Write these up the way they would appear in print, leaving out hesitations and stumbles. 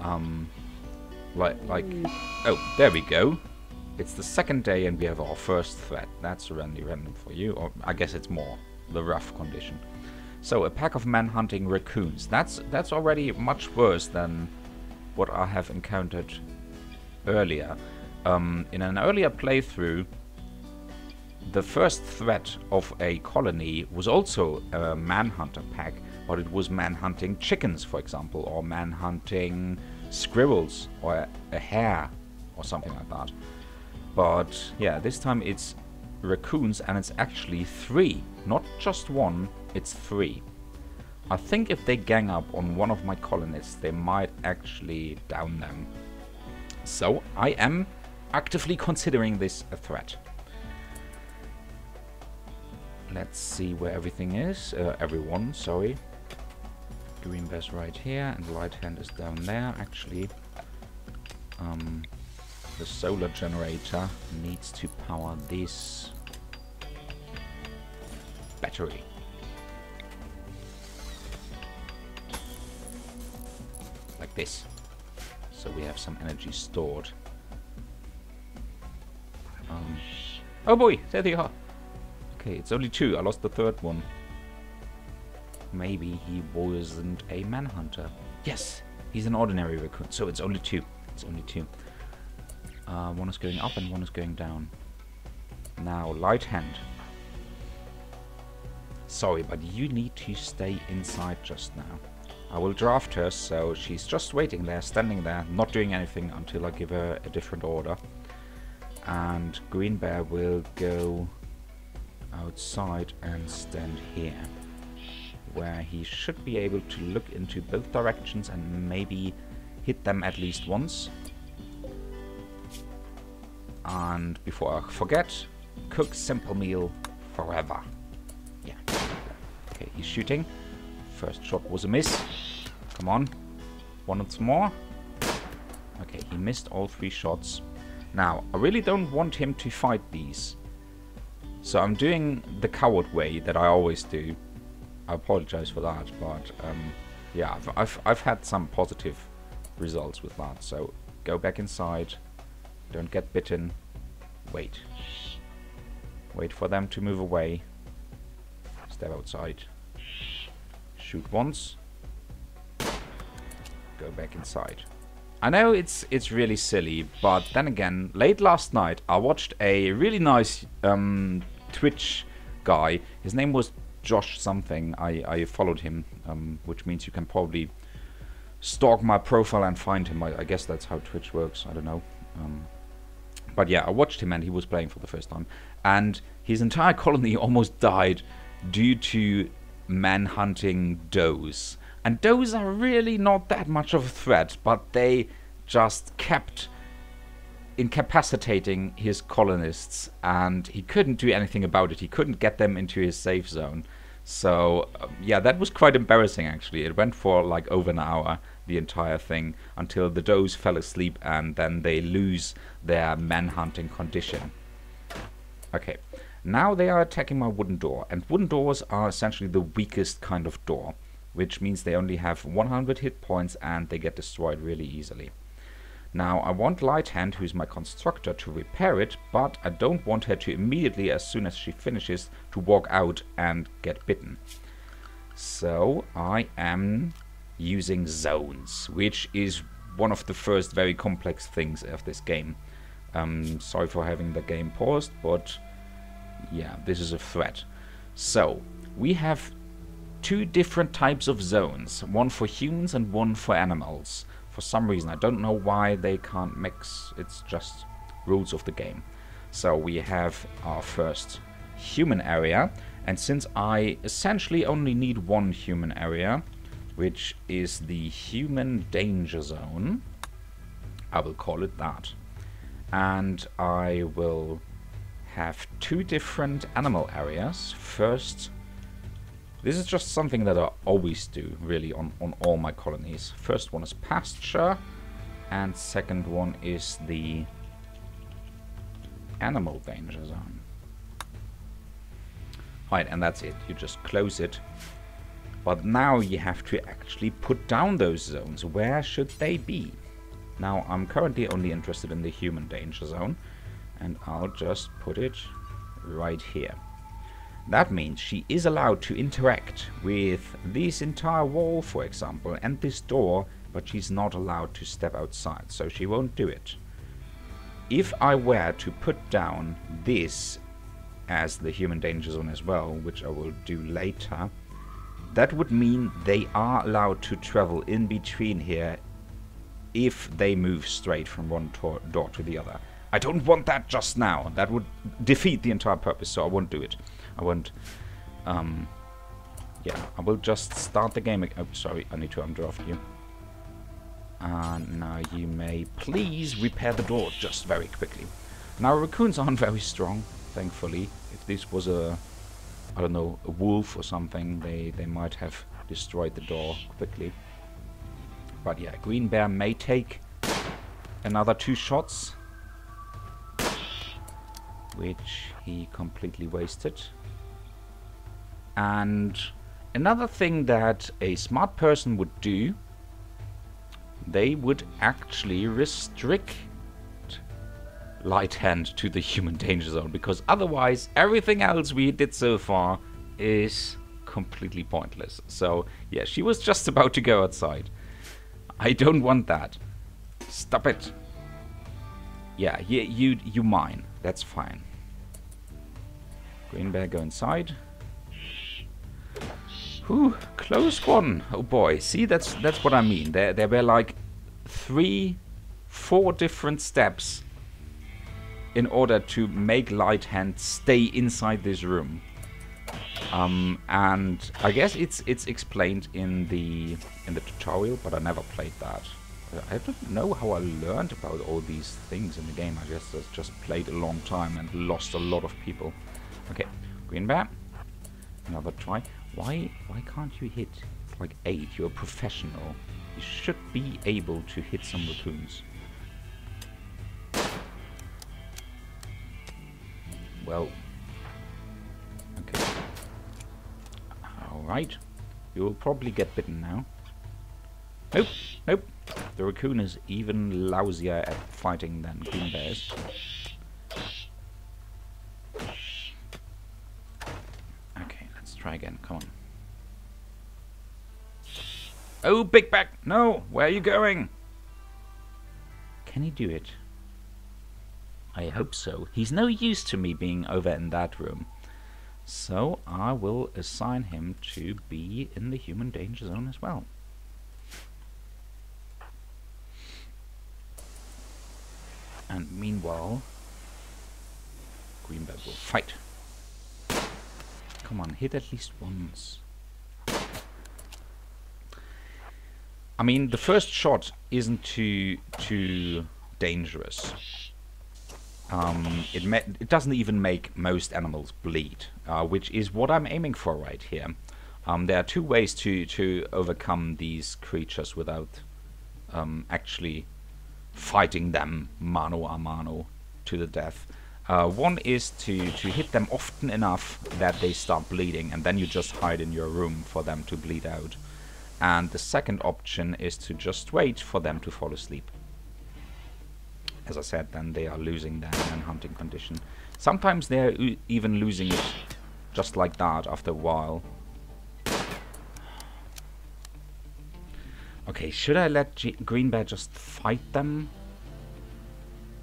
Oh, there we go. It's the second day and we have our first threat. That's really random for you, or I guess it's more the rough condition. So, a pack of man-hunting raccoons. That's already much worse than what I have encountered earlier. In an earlier playthrough, the first threat of a colony was also a manhunter pack, but it was man-hunting chickens, for example, or man-hunting squirrels, or a hare, or something like that. But yeah, this time it's raccoons, and it's actually 3. Not just 1, it's 3. I think if they gang up on one of my colonists, they might actually down them. So I am actively considering this a threat. Let's see where everything is. Everyone, sorry. Green bear's right here, and right hand is down there. Actually, the solar generator needs to power this battery. Like this. So we have some energy stored. Oh boy, there they are. Okay, it's only 2. I lost the third one. Maybe he wasn't a manhunter. Yes, he's an ordinary raccoon. So it's only 2. It's only 2. One is going up and one is going down. Now, light hand. Sorry, but you need to stay inside just now. I will draft her, so she's just waiting there, standing there, not doing anything until I give her a different order. And Green Bear will go outside and stand here, where he should be able to look into both directions and maybe hit them at least once. And before I forget, cook simple meal forever. Yeah. Okay, he's shooting. First shot was a miss. Come on. Once more. Okay, he missed all 3 shots. Now, I really don't want him to fight these. So I'm doing the coward way that I always do. I apologize for that, but yeah, I've had some positive results with that. So go back inside. Don't get bitten. Wait. Wait for them to move away. Step outside. Shoot once. Go back inside. I know it's really silly, but then again, late last night I watched a really nice Twitch guy. His name was Josh something. I followed him, which means you can probably stalk my profile and find him. I guess that's how Twitch works. I don't know. But yeah, I watched him and he was playing for the first time. And his entire colony almost died due to man-hunting does. And does are really not that much of a threat, but they just kept incapacitating his colonists, and he couldn't do anything about it. He couldn't get them into his safe zone. So, yeah, that was quite embarrassing, actually. It went for like over an hour, the entire thing, until the does fell asleep, and then they lose their man-hunting condition. Okay, now they are attacking my wooden door, and wooden doors are essentially the weakest kind of door, which means they only have 100 hit points and they get destroyed really easily. Now, I want Light Hand, who's my constructor, to repair it, but I don't want her to immediately, as soon as she finishes, to walk out and get bitten. So, I am using zones, which is one of the first very complex things of this game. Sorry for having the game paused, but yeah, this is a threat. So, we have 2 different types of zones, one for humans and one for animals. For some reason, I don't know why they can't mix, it's just rules of the game. So we have our first human area, and since I essentially only need 1 human area, which is the human danger zone, I will call it that. And I will have 2 different animal areas. First, this is just something that I always do, really, on all my colonies. First one is pasture, and second one is the animal danger zone. Right, and that's it. You just close it, But now you have to actually put down those zones. Where should they be? Now, I'm currently only interested in the human danger zone, and I'll just put it right here. That means she is allowed to interact with this entire wall, for example, and this door, but she's not allowed to step outside, so she won't do it. If I were to put down this as the human danger zone as well, which I will do later, that would mean they are allowed to travel in between here if they move straight from one door to the other. I don't want that just now. That would defeat the entire purpose, so I won't do it. I won't... yeah, I will just start the game. Oh, sorry, I need to undraft you. And now you may please repair the door just very quickly. Now, raccoons aren't very strong, thankfully. If this was a... I don't know, a wolf or something, they might have destroyed the door quickly. But yeah, Green Bear may take another 2 shots, which he completely wasted. And another thing that a smart person would do, they would actually restrict light hand to the human danger zone, because otherwise everything else we did so far is completely pointless. So yeah, she was just about to go outside. I don't want that. Stop it. Yeah, you mine. That's fine. Green Bear, go inside. Whew, close one. Oh boy, see, that's what I mean. There were like 3, 4 different steps in order to make Light Hand stay inside this room. And I guess it's explained in the tutorial, but I never played that. I don't know how I learned about all these things in the game. I guess I just played a long time and lost a lot of people. Okay, Green Bear, another try. Why can't you hit like 8? You're a professional. You should be able to hit some raccoons. Well, okay. Alright. You will probably get bitten now. Nope, nope. The raccoon is even lousier at fighting than Green Bears. Okay, let's try again. Come on. Oh, Big Back! No! Where are you going? Can he do it? I hope so. He's no use to me being over in that room. So I will assign him to be in the human danger zone as well. And meanwhile, Green Bear will fight. Come on, hit at least once. I mean, the first shot isn't too dangerous. It doesn't even make most animals bleed, which is what I'm aiming for right here. There are 2 ways to overcome these creatures without actually fighting them mano a mano to the death. One is to hit them often enough that they start bleeding, and then you just hide in your room for them to bleed out. And the second option is to just wait for them to fall asleep. As I said, then they are losing their hunting condition. Sometimes they're even losing it just like that after a while. Okay, should I let Green Bear just fight them?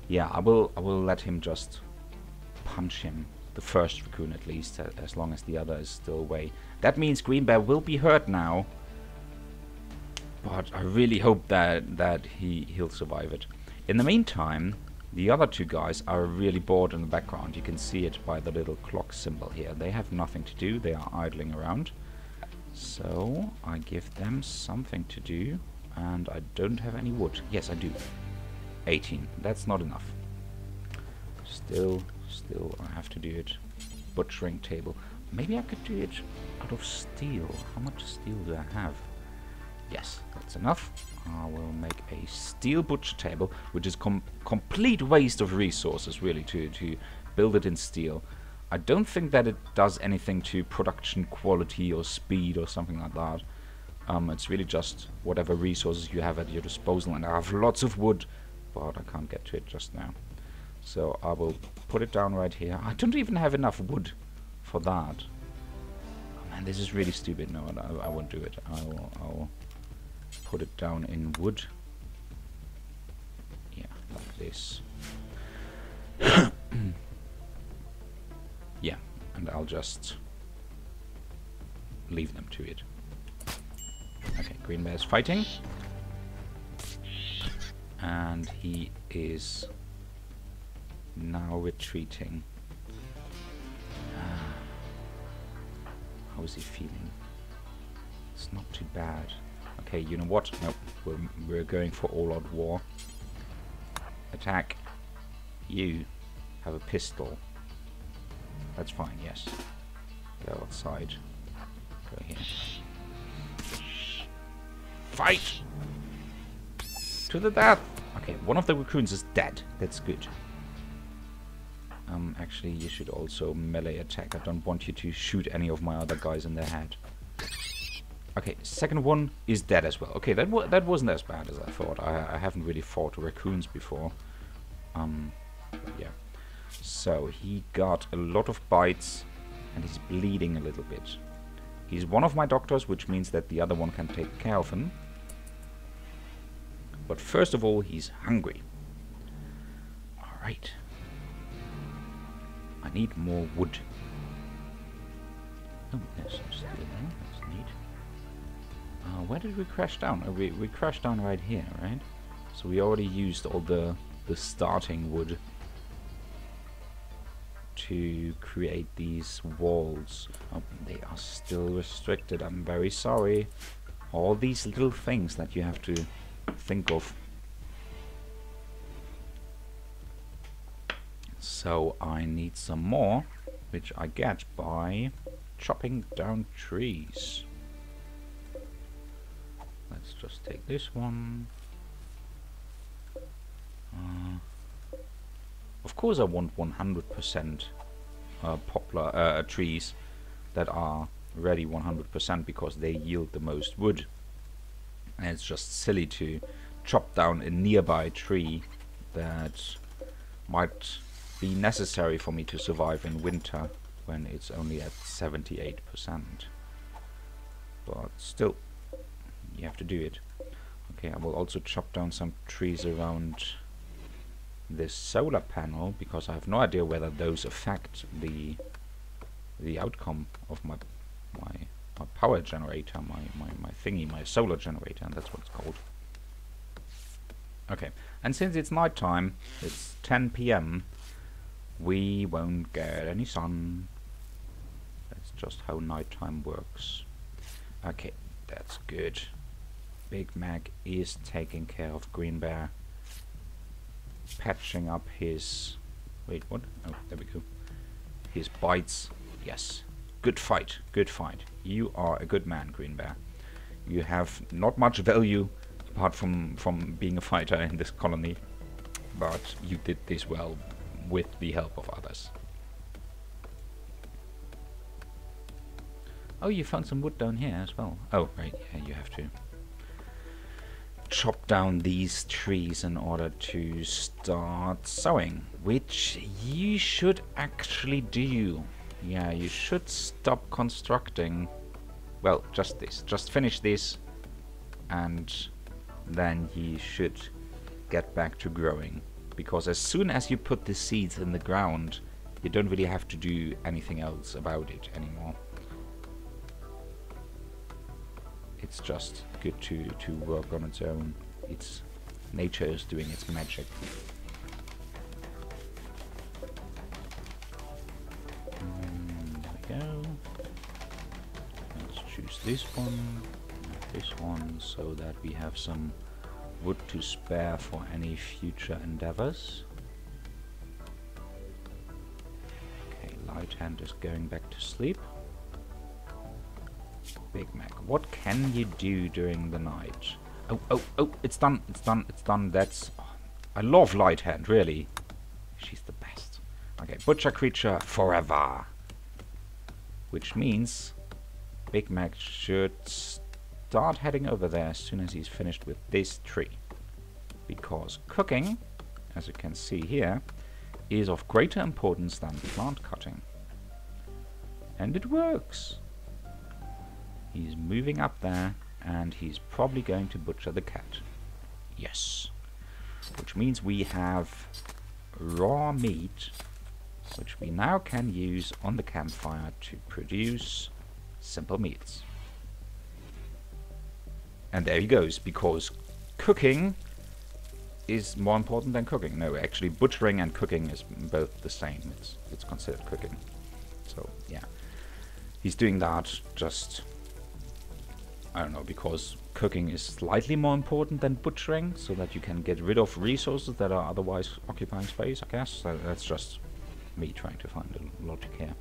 Yeah, I will let him just punch him. The first raccoon at least, as long as the other is still away. That means Green Bear will be hurt now. But I really hope that he'll survive it. In the meantime, the other 2 guys are really bored in the background. You can see it by the little clock symbol here. They have nothing to do. They are idling around. So I give them something to do. And I don't have any wood. Yes, I do. 18. That's not enough. Still, I have to do it. Butchering table. Maybe I could do it out of steel. How much steel do I have? Yes, that's enough. I will make a steel butcher table, which is complete waste of resources, really, to build it in steel. I don't think that it does anything to production quality or speed or something like that. It's really just whatever resources you have at your disposal, and I have lots of wood, but I can't get to it just now. So I will put it down right here. I don't even have enough wood for that. Oh man, this is really stupid. No, I won't do it. I'll put it down in wood. Yeah, like this. Yeah, and I'll just leave them to it. Okay, Green Bear is fighting. And he is now retreating. How is he feeling? It's not too bad. Okay, you know what? Nope, we're going for all-out war. Attack. You have a pistol. That's fine, yes. Go outside. Go here. Fight! To the death! Okay, one of the raccoons is dead. That's good. Actually, you should also melee attack. I don't want you to shoot any of my other guys in the head. Okay, second one is dead as well. Okay, that wasn't as bad as I thought. I haven't really fought raccoons before. Yeah. So, he got a lot of bites, and he's bleeding a little bit. He's one of my doctors, which means that the other one can take care of him. But first of all, he's hungry. Alright. I need more wood. Oh, there's some steel there. That's neat. Where did we crash down? We crashed down right here, right? So we already used all the starting wood to create these walls. Oh, they are still restricted. I'm very sorry. All these little things that you have to think of. So I need some more, which I get by chopping down trees. Let's just take this one. Of course I want 100% poplar trees that are ready 100% because they yield the most wood. And it's just silly to chop down a nearby tree that might be necessary for me to survive in winter when it's only at 78%. But still, you have to do it. Okay, I will also chop down some trees around this solar panel because I have no idea whether those affect the outcome of my power generator, my thingy, my solar generator, and that's what it's called. Okay, and since it's night time, it's 10 PM, we won't get any sun. That's just how nighttime works. Okay, that's good. Big Mac is taking care of Green Bear. Patching up his... Wait, what? Oh, there we go. His bites. Yes. Good fight. Good fight. You are a good man, Green Bear. You have not much value apart from being a fighter in this colony. But you did this well with the help of others. Oh, you found some wood down here as well. Oh, right. Yeah, you have to chop down these trees in order to start sowing, which you should actually do. Yeah, you should stop constructing. Well, just this. Just finish this, and then you should get back to growing. Because as soon as you put the seeds in the ground, you don't really have to do anything else about it anymore. It's just good to work on its own. It's nature is doing its magic. There we go. Let's choose this one, this one, so that we have some wood to spare for any future endeavors. Okay, Light Hand is going back to sleep. Big Mac, what can you do during the night? Oh, oh, oh, it's done, it's done, it's done. That's... Oh, I love Light Hand, really. She's the best. Okay, butcher creature forever. Which means Big Mac should start heading over there as soon as he's finished with this tree. Because cooking, as you can see here, is of greater importance than plant cutting. And it works. He's moving up there, and he's probably going to butcher the cat. Yes. Which means we have raw meat, which we now can use on the campfire to produce simple meals. And there he goes, because cooking is more important than cooking. No, actually butchering and cooking is both the same. It's considered cooking. So yeah, he's doing that just, I don't know, because cooking is slightly more important than butchering, so that you can get rid of resources that are otherwise occupying space, I guess. So that's just me trying to find a logic here.